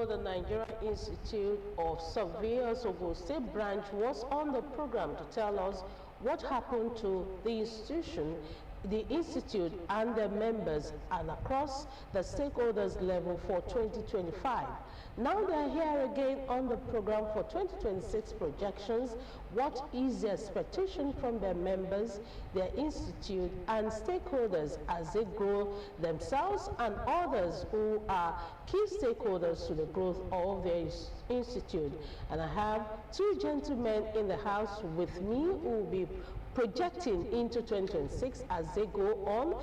the Nigerian Institute of Surveyors Ogun State Branch was on the program to tell us what happened to the institution, the institute and the members and across the stakeholders level for 2025. Now they're here again on the program for 2026 projections. What is the expectation from their members, their institute and stakeholders as they grow themselves and others who are key stakeholders to the growth of their institute? And I have two gentlemen in the house with me who will be projecting into 2026 as they go on.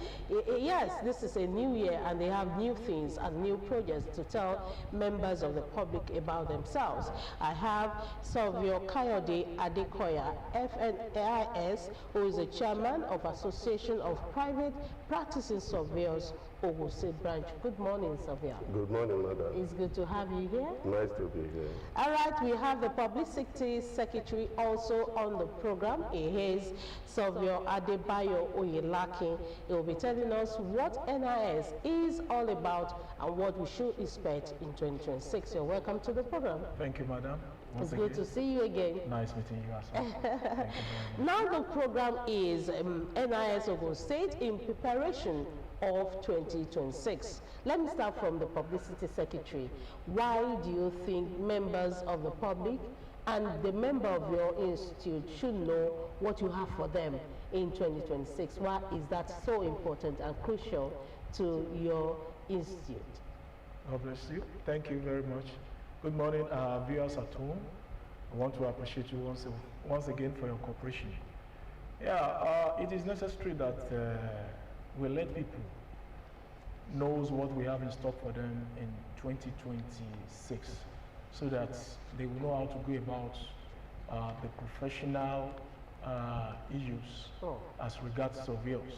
Yes, this is a new year and they have new things and new projects to tell members of the public about themselves. I have Surveyor Kayode Adekoya, FNIS, who is the chairman of Association of Private Practicing Surveyors, Ogun State Branch. Good morning, Surveyor. Good morning, madam. It's good to have you here. Nice to be here. All right, we have the Publicity Secretary also on the program. He is Surveyor Adebayo Oyelaki. He will be telling us what NIS is all about and what we should expect in 2026. You're welcome to the program. Thank you, madam. It's good to see you again. Nice meeting you as well. Thank you very much. Now the program is NIS Ogun State in preparation of 2026. Let me start from the Publicity Secretary. Why do you think members of the public and the member of your institute should know what you have for them in 2026? Why is that so important and crucial to your institute? God bless you. Thank you very much. Good morning, viewers at home. I want to appreciate you once again for your cooperation. Yeah, it is necessary that we let people knows what we have in stock for them in 2026, so that they will know how to go about the professional issues as regards surveyors,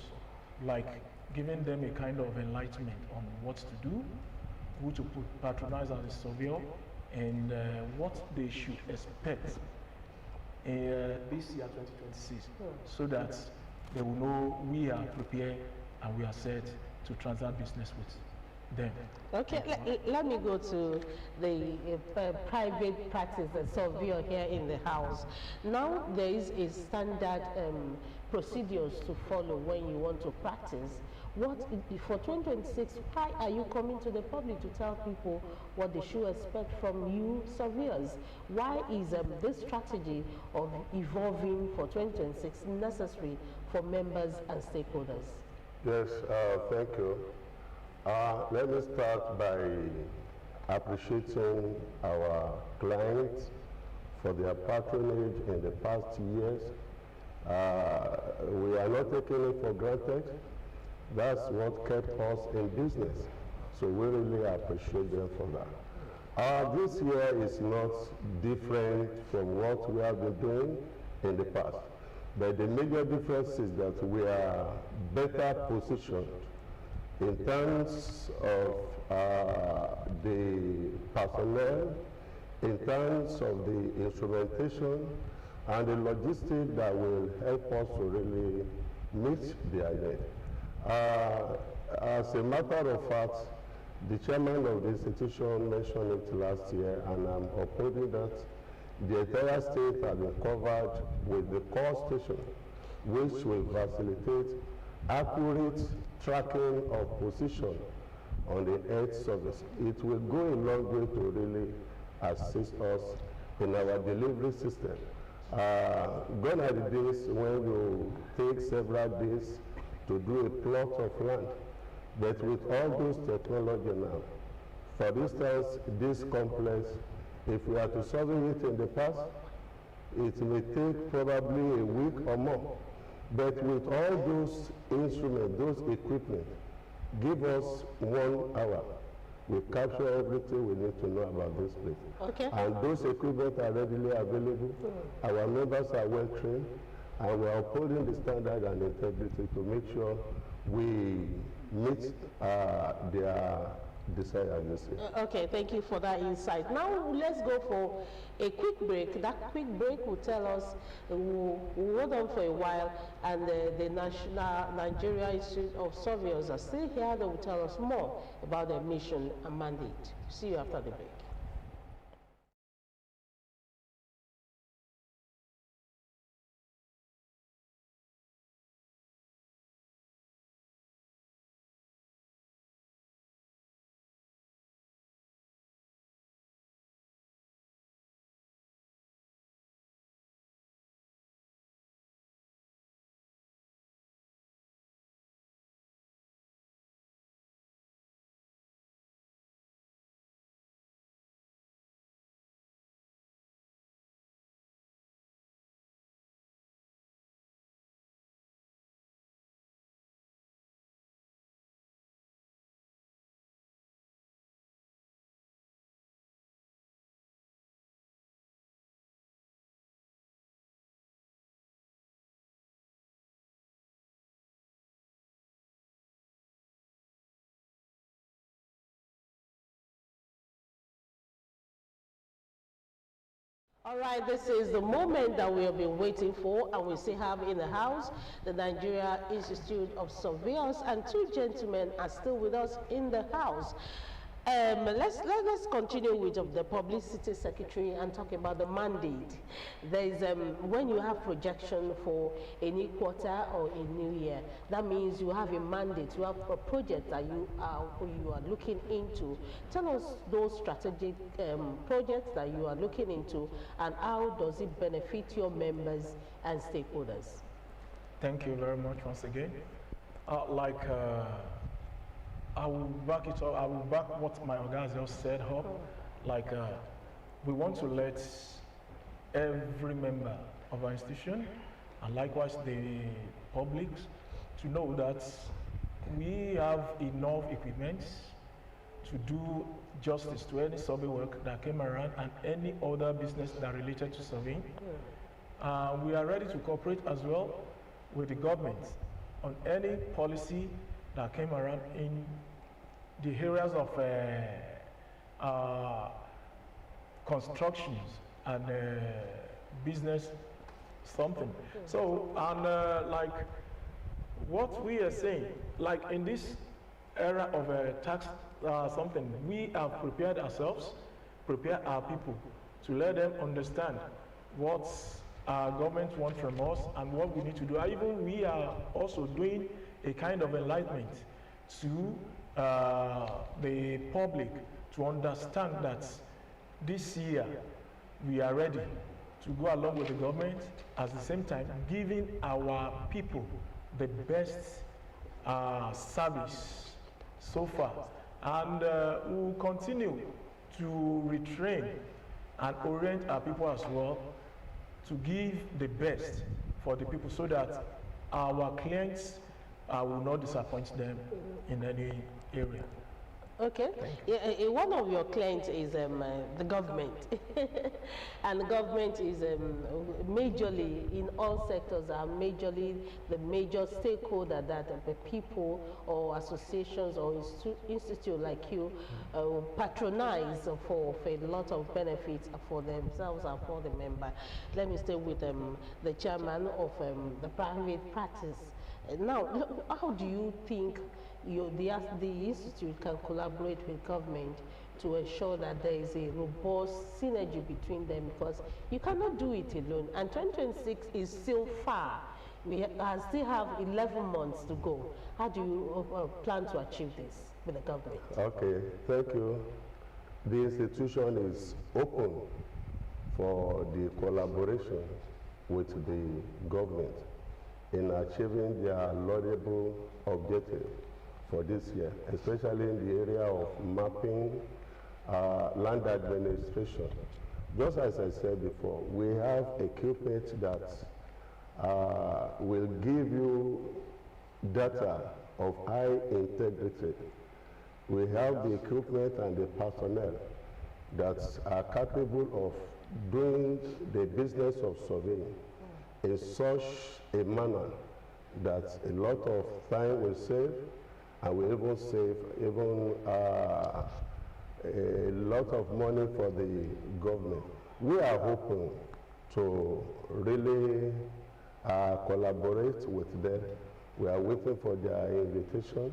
like giving them a kind of enlightenment on what to do, who to patronize as a surveyor, and what they should expect this year 2026, so that they will know we are prepared and we are set to transact business with them. Okay, let me go to the private practice, the surveyor here in the house. Now there is a standard procedures to follow when you want to practice. What for 2026, why are you coming to the public to tell people what they should expect from you surveyors? Why is this strategy of evolving for 2026 necessary for members and stakeholders? Yes, thank you. Let me start by appreciating our clients for their patronage in the past years. We are not taking it for granted. That's what kept us in business. So we really appreciate them for that. This year is not different from what we have been doing in the past. But the major difference is that we are better positioned in terms of the personnel, in terms of the instrumentation, and the logistics that will help us to really meet the idea. As a matter of fact, the chairman of the institution mentioned it last year, and I'm upholding that. The entire state has been covered with the core station, which will facilitate accurate tracking of position on the Earth surface. It will go a long way to really assist us in our delivery system. Gone are the days when you take several days to do a plot of land. But with all those technology now, for instance, this complex, if we are to survey it in the past, it may take probably a week or more. But with all those instruments, those equipment, give us 1 hour. We capture everything we need to know about this place. Okay. And those equipment are readily available. Our members are well trained, and we are upholding the standard and integrity to make sure we meet their desire. Okay, thank you for that insight. Now let's go for a quick break. That quick break will tell us, we'll hold on for a while, and the Nigeria Institute of Surveyors are still here. They will tell us more about their mission and mandate. See you after the break. All right, this is the moment that we have been waiting for, and we still have in the house the Nigeria Institute of Surveyors, and two gentlemen are still with us in the house. Let's continue with the publicity secretary and talk about the mandate. There is when you have projection for a new quarter or a new year, that means you have a mandate, you have a project that you are looking into. Tell us those strategic projects that you are looking into, and how does it benefit your members and stakeholders? Thank you very much once again. I will back it up. I will back what my organizer just said up. We want to let every member of our institution, and likewise the public, to know that we have enough equipment to do justice to any survey work that came around and any other business that related to surveying. We are ready to cooperate as well with the government on any policy that came around in the areas of constructions and business something. So, and like what we are saying, like in this era of tax something, we have prepared ourselves, prepare our people to let them understand what our government wants from us and what we need to do. Even we are also doing a kind of enlightenment to the public to understand that this year we are ready to go along with the government, at the same time giving our people the best service so far. And we will continue to retrain and orient our people as well to give the best for the people so that our clients will not disappoint them in any area. Okay. Yeah, one of your clients is the government. And the government is majorly, in all sectors, are majorly the major stakeholder that the people or associations or institute like you patronize for a lot of benefits for themselves and for the member. Let me stay with the chairman of the private practice. Now, how do you think the institute can collaborate with government to ensure that there is a robust synergy between them, because you cannot do it alone, and 2026 is still far. We still have 11 months to go. How do you plan to achieve this with the government? Okay, thank you. The institution is open for the collaboration with the government in achieving their laudable objective for this year, especially in the area of mapping, land administration. Just as I said before, we have equipment that will give you data of high integrity. We have the equipment and the personnel that are capable of doing the business of surveying in such a manner that a lot of time will save, and we even save a lot of money for the government. We are hoping to really collaborate with them. We are waiting for their invitation,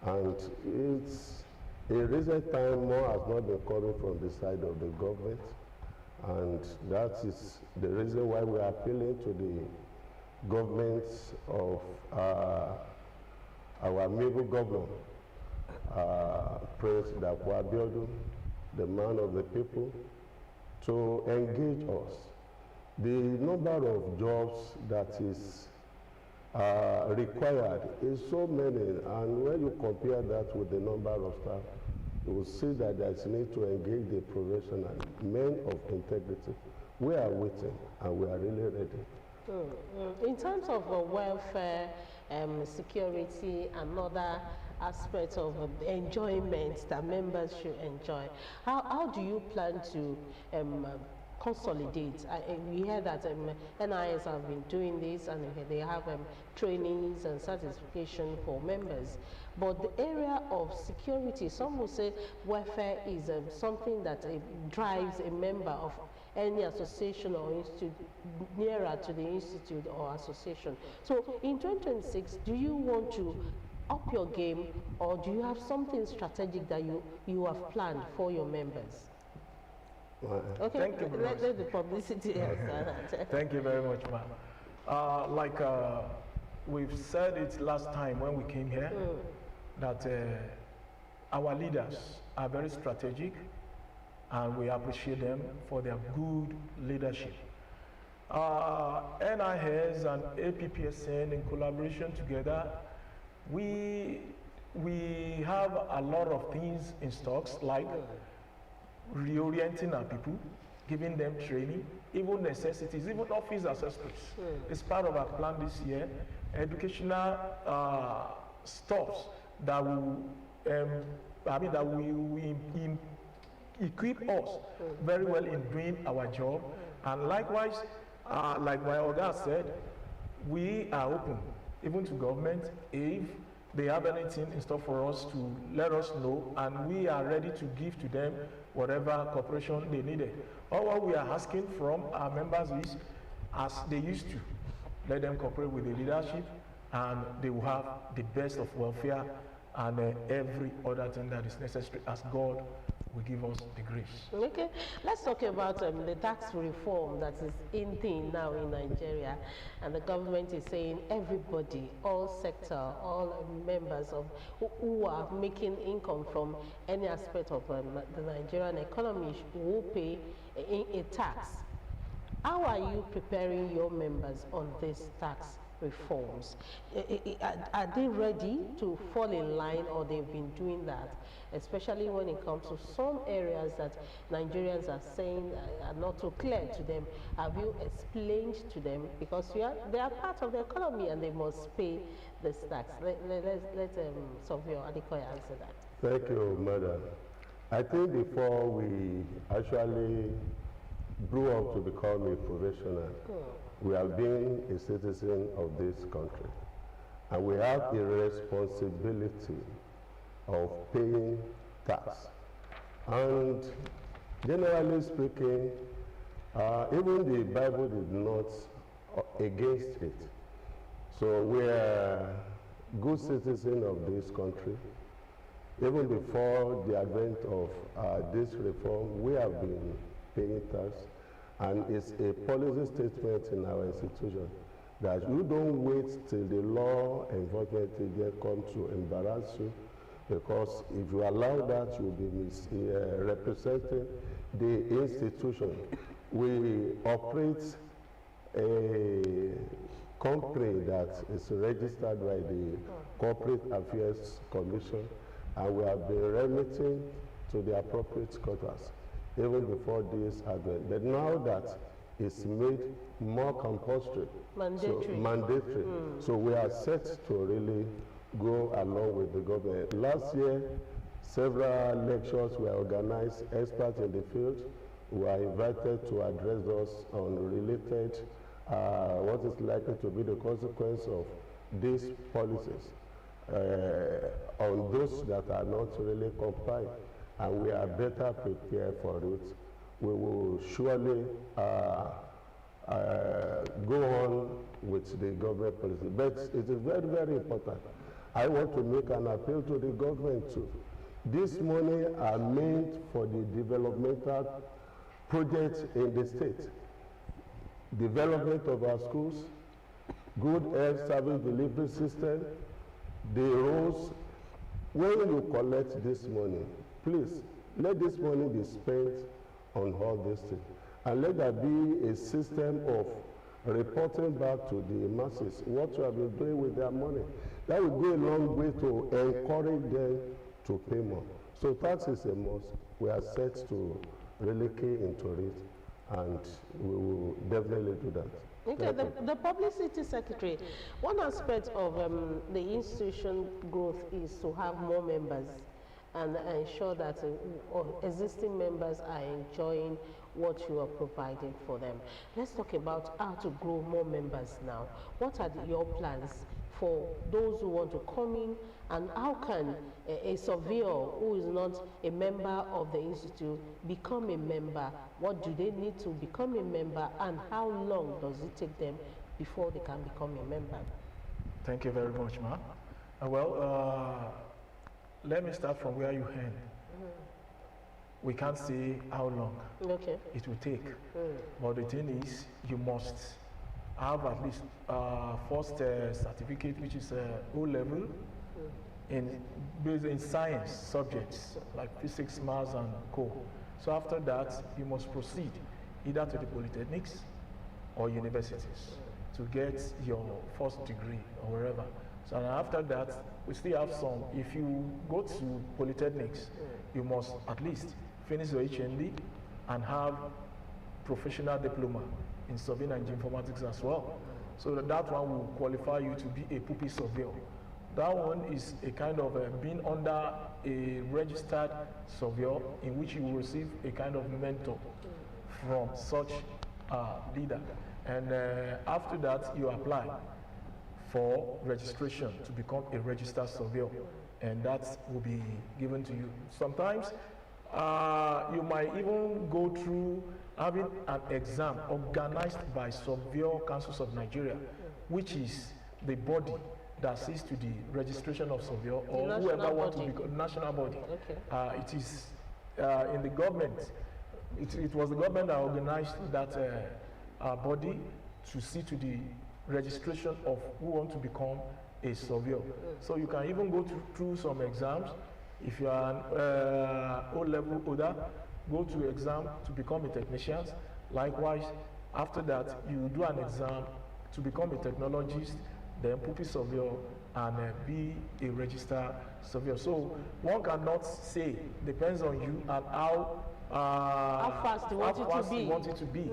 and it's in recent time more has not been coming from the side of the government, and that is the reason why we are appealing to the governments of our amiable governor, Prince Dakwa Abiodun, the man of the people, to engage us. The number of jobs that is required is so many, and when you compare that with the number of staff, you will see that there is need to engage the professional men of integrity. We are waiting, and we are really ready. In terms of welfare, security, and other aspects of enjoyment that members should enjoy, how do you plan to consolidate? We hear that NIS have been doing this, and they have trainings and certification for members. But the area of security, some will say welfare is something that drives a member of any association or institute nearer to the institute or association. So in 2026, do you want to up your game, or do you have something strategic that you have planned for your members? Okay, Thank you very much. let the publicity answer that. Thank you very much, ma'am. Like we've said it last time when we came here, that our leaders are very strategic, and we appreciate them for their good leadership. NIS and APPSN in collaboration together, we have a lot of things in stocks, like reorienting our people, giving them training, even necessities, even office accessories. It's part of our plan this year. Educational stuffs that will, equip us very well in doing our job. And likewise, like my Oga said, we are open even to government if they have anything in store for us to let us know, and we are ready to give to them whatever cooperation they needed. All what we are asking from our members is, as they used to, let them cooperate with the leadership, and they will have the best of welfare and every other thing that is necessary, as God will give us the grace. Okay, let's talk about the tax reform that is in thing now in Nigeria, and the government is saying everybody, all sector, all members of who are making income from any aspect of the Nigerian economy will pay a tax. How are you preparing your members on this tax reforms? Are they ready to fall in line, or they've been doing that, especially when it comes to some areas that Nigerians are saying are not so clear to them? Have you explained to them, because they are part of the economy and they must pay this tax? Let Sofio Adekoya answer that. Thank you, Madam. I think before we actually grew up to become a professional, we have been a citizen of this country, and we have a responsibility of paying tax. And generally speaking, even the Bible is not against it. So we are good citizens of this country. Even before the advent of this reform, we have been paying tax. And it's a policy statement in our institution that you don't wait till the law enforcement agent come to embarrass you, because if you allow that, you'll be representing the institution. We operate a company that is registered by the Corporate Affairs Commission, and we have been remitting to the appropriate quarters even before this advent. But now that it's made more compulsory, mandatory. So we are set to really go along with the government. Last year, several lectures were organized. Experts in the field were invited to address us on related, what is likely to be the consequence of these policies on those that are not really compliant. And we are better prepared for it. We will surely go on with the government policy. But it is very, very important. I want to make an appeal to the government too. This money are meant for the developmental projects in the state. Development of our schools, good health service delivery system, the roads. When you collect this money, please, let this money be spent on all these things. And let there be a system of reporting back to the masses what you have been doing with their money. That will go a long way to encourage them to pay more. So tax is a must. We are set to really key into it, and we will definitely do that. Okay, the publicity secretary, one aspect of the institution growth is to have more members and ensure that existing members are enjoying what you are providing for them. Let's talk about how to grow more members now. What are your plans for those who want to come in, and how can a surveyor who is not a member of the institute become a member? What do they need to become a member, and how long does it take them before they can become a member? Thank you very much, Ma. Let me start from where you end. We can't say how long it will take, but the thing is, you must have at least first certificate, which is O level, based in science subjects like physics, maths, and co. So after that, you must proceed either to the polytechnics or universities to get your first degree or wherever. So after that, we still have some. If you go to polytechnics, you must at least finish your HND and have professional diploma in surveying and geoinformatics as well. So that one will qualify you to be a pupil surveyor. That one is a kind of being under a registered surveyor, in which you will receive a kind of mentor from such leader. And after that, you apply for registration to become a registered surveyor, and that will be given to you. Sometimes you might even go through having an exam organized by Surveyor Councils of Nigeria, which is the body that sees to the registration of surveyor, or whoever wants to become national body. It is in the government. It was the government that organized that body to see to the registration of who want to become a surveyor. So you can even go through some exams. If you are an O-level holder, go to exam to become a technician. Likewise, after that, you do an exam to become a technologist, then pupil surveyor, and be a registered surveyor. So one cannot say, depends on you and how fast you want it to be.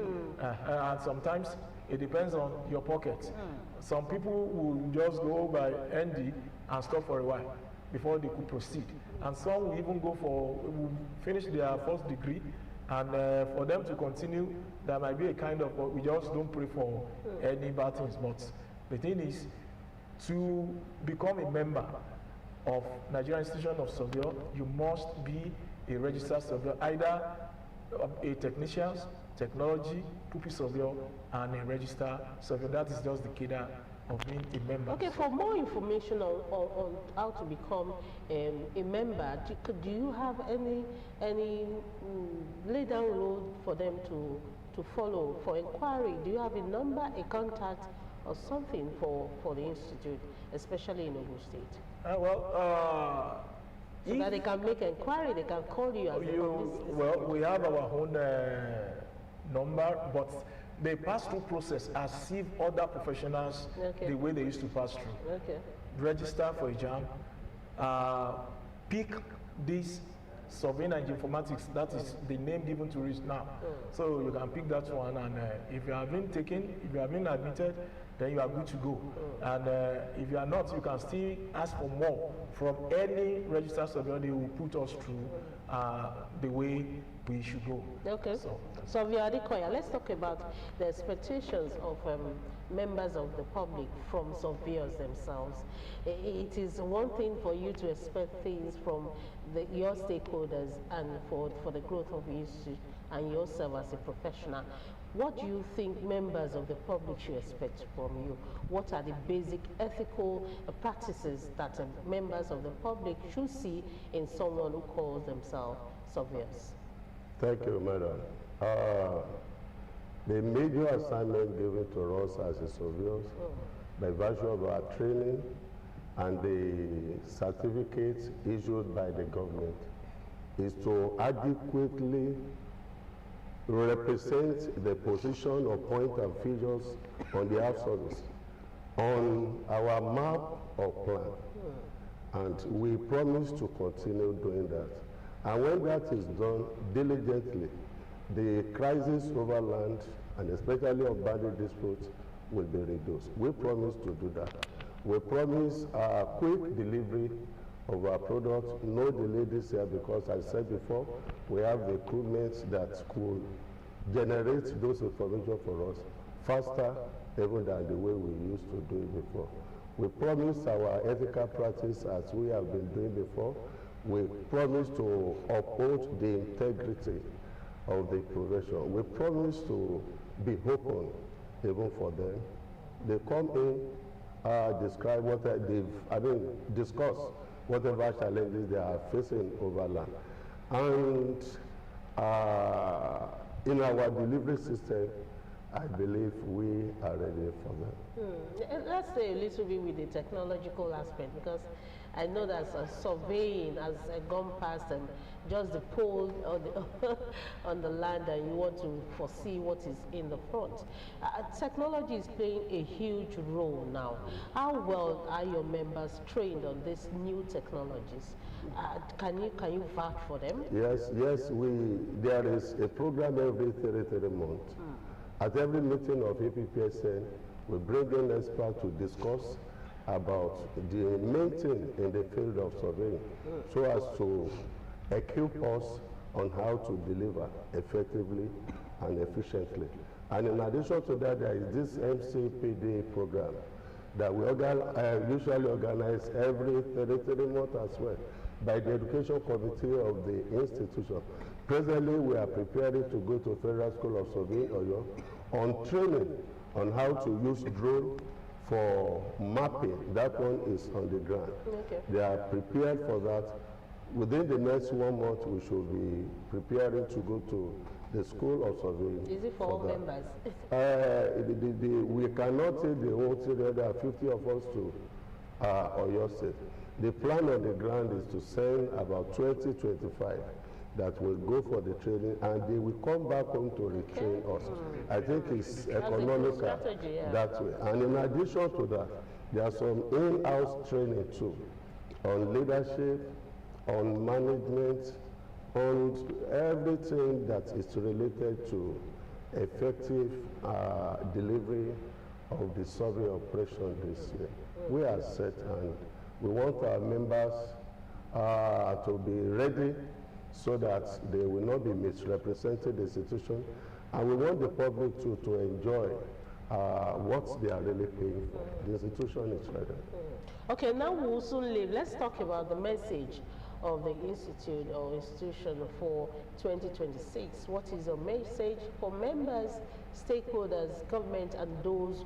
And sometimes it depends on your pocket. Some people will just go by ND and stop for a while before they could proceed. And some will even will finish their first degree, and for them to continue, there might be a kind of, we just don't pray for any bad things. But the thing is, to become a member of Nigerian Institution of Surveyor, you must be a registered surveyor, either a technician, technology, pupil surveyor, and a registered surveyor. That is just the cadre of being a member. Okay, for more information on how to become a member, do you have any lay down road for them to follow for inquiry? Do you have a number, a contact, or something for the institute, especially in Ogun State? So that they can make inquiry, they can call you. Well, we have our own number, but they pass through process as if other professionals the way they used to pass through. Register for a jam, pick this surveying and geoinformatics, that is the name given to it now. So you can pick that one, and if you have been taken, if you have been admitted, then you are good to go. And if you are not, you can still ask for more from any registered surveyor. They will put us through the way we should go. Okay. So Adekoya, let's talk about the expectations of members of the public from surveyors themselves. It is one thing for you to expect things from your stakeholders and for the growth of the institute and yourself as a professional. What do you think members of the public should expect from you? What are the basic ethical practices that members of the public should see in someone who calls themselves surveyors? Thank you, Madam. The major assignment given to us as a surveyors, by virtue of our training and the certificates issued by the government, is to adequately represent the position or point of figures on the outsources on our map or plan. And we promise to continue doing that. And when that is done diligently, the crisis over land, and especially of boundary disputes, will be reduced. We promise to do that. We promise a quick delivery of our product, no delay this year, because I said before, we have recruitments that could generate those information for us faster even than the way we used to do it before. We promise our ethical practice as we have been doing before. We promise to uphold the integrity of the profession. We promise to be open even for them. They come in, describe what discuss whatever challenges they are facing over land. And in our delivery system, I believe we are ready for that. Let's stay a little bit with the technological aspect, because I know that surveying has gone past and just the pole on the, on the land, and you want to foresee what is in the front. Technology is playing a huge role now. How well are your members trained on these new technologies? Can you vouch for them? Yes, there is a program every 33 months. At every meeting of APPSN, we bring in experts to discuss about the main thing in the field of surveying, so as to equip us on how to deliver effectively and efficiently. And in addition to that, there is this MCPD program that we usually organize every 33 months as well by the Education Committee of the institution. Presently, we are preparing to go to Federal School of Surveying Oyo on training on how to use drone for mapping. That one is on the ground. Okay. They are prepared for that. Within the next 1 month, we should be preparing to go to the School of Surveying. Is it for all members? We cannot take the whole thing. There are 50 of us to Oyo State. The plan on the ground is to send about 20-25 that will go for the training, and they will come back home to retrain us. I think it's economical that way. And in addition to that, there are some in-house training too on leadership, on management, on everything that is related to effective delivery of the survey operation this year. We are set, and we want our members to be ready so that they will not be misrepresenting the institution, and we want the public to enjoy what they are really paying for. The institution is ready. Okay, now we will soon leave. Let's talk about the message of the institute or institution for 2026. What is your message for members, stakeholders, government, and those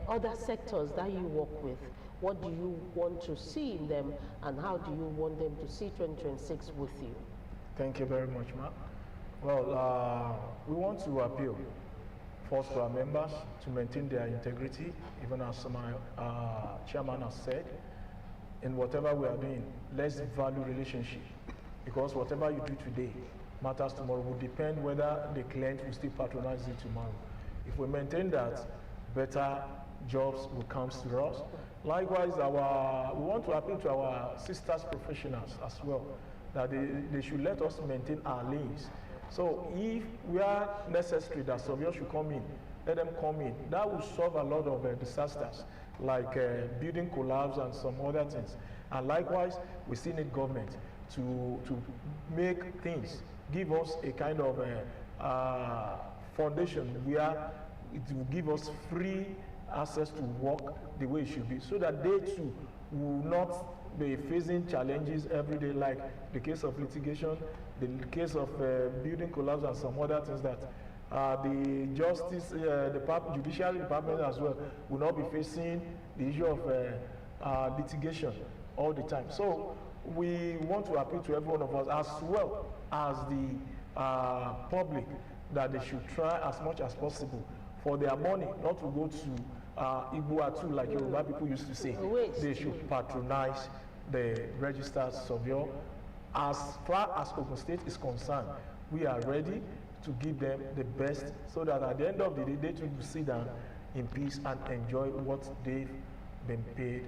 other sectors that you work with? What do you want to see in them, and how do you want them to see 2026 with you? Thank you very much, Mark. Well, we want to appeal first to our members to maintain their integrity, even as my chairman has said. In whatever we are doing, let's value relationship, because whatever you do today matters tomorrow. Will depend whether the client will still patronize you tomorrow. If we maintain that, better jobs will come to us. Likewise, we want to appeal to our sisters professionals as well, that they should let us maintain our lanes. So if we are necessary that surveyors should come in, let them come in. That will solve a lot of disasters, like building collapse and some other things. And likewise, we still need government to make things, give us a kind of foundation where it will give us free access to work the way it should be, so that they too will not be facing challenges every day, like the case of litigation, the case of building collapse and some other things that the judiciary department as well will not be facing the issue of litigation all the time. So we want to appeal to every one of us, as well as the public, that they should try as much as possible for their money not to go to Igbo like Yoruba people used to say. They should patronize the registered surveyor. As far as Ogun State is concerned, we are ready to give them the best, so that at the end of the day, they too will sit down in peace and enjoy what they've been paid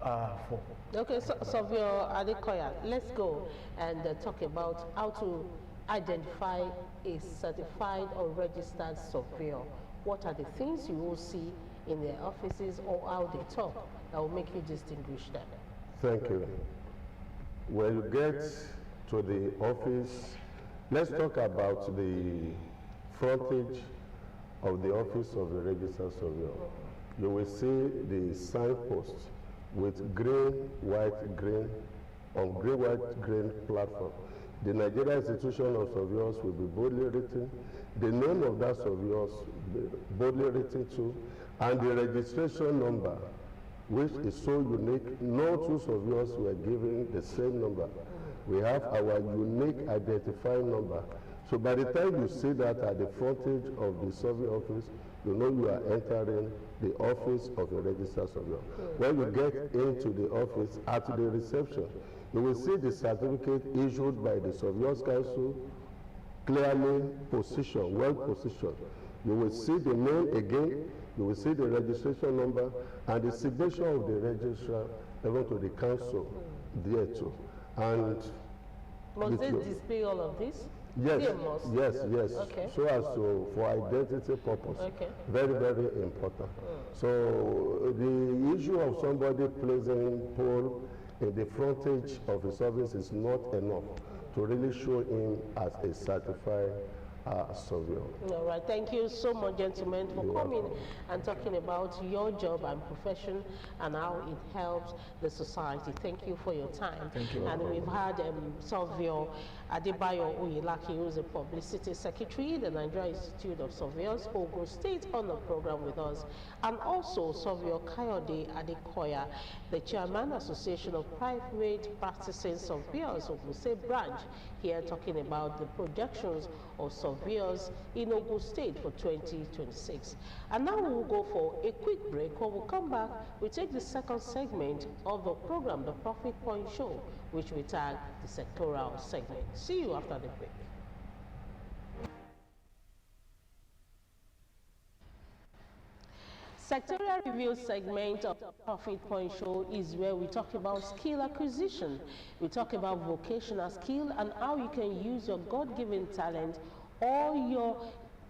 for. Okay, so Surveyor Adekoya, let's go and talk about how to identify a certified or registered surveyor. What are the things you will see in their offices, or how they talk, that will make you distinguish them? Thank you. When you get to the office, let's talk about the frontage of the office of the registered surveyor. You will see the signpost with green, white, green, on green, white, green platform. The Nigerian Institution of Surveyors will be boldly written. The name of that surveyor will be boldly written too, and the registration number, which is so unique. No two surveyors were given the same number. We have our unique identifying number. So by the time you see that at the frontage of the survey office, you know you are entering the office of a registered surveyor. When you get into the office, at the reception, you will see the certificate issued by the Surveyors Council, clearly positioned, well positioned. You will see the name again, you will see the registration number, and the signature of the registrar, even to the council there too. And must they display all of this? yes, yes, yes. Okay. So as to, for identity purpose. Okay. Very, very important. So the issue of somebody placing poll in the frontage of the service is not enough to really show him as a certified surveyor. All right. Thank you so much, gentlemen, for coming and talking about your job and profession and how it helps the society. Thank you for your time. Thank you. And we've had Surveyor Adebayo Oyelaki, who is a publicity secretary, the Nigeria Institute of Surveyors, Ogun State, on the program with us, and also Surveyor Kayode Adekoya, the Chairman, Association of Private Practicing Surveyors, Ogun State branch, here talking about the projections of surveyors in Ogun State for 2026. And now we will go for a quick break. When we come back, we take the second segment of the program, the Profit Point Show, which we tag the sectoral segment. See you after the break. Sectorial review segment of the Profit Point Show is where we talk about skill acquisition. We talk about vocational skill and how you can use your God-given talent or your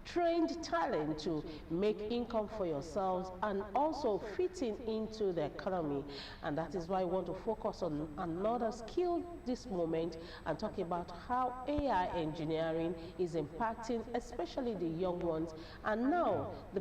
trained talent to make income for yourselves and also fitting into the economy. And that is why I want to focus on another skill this moment and talk about how AI engineering is impacting especially the young ones. And now the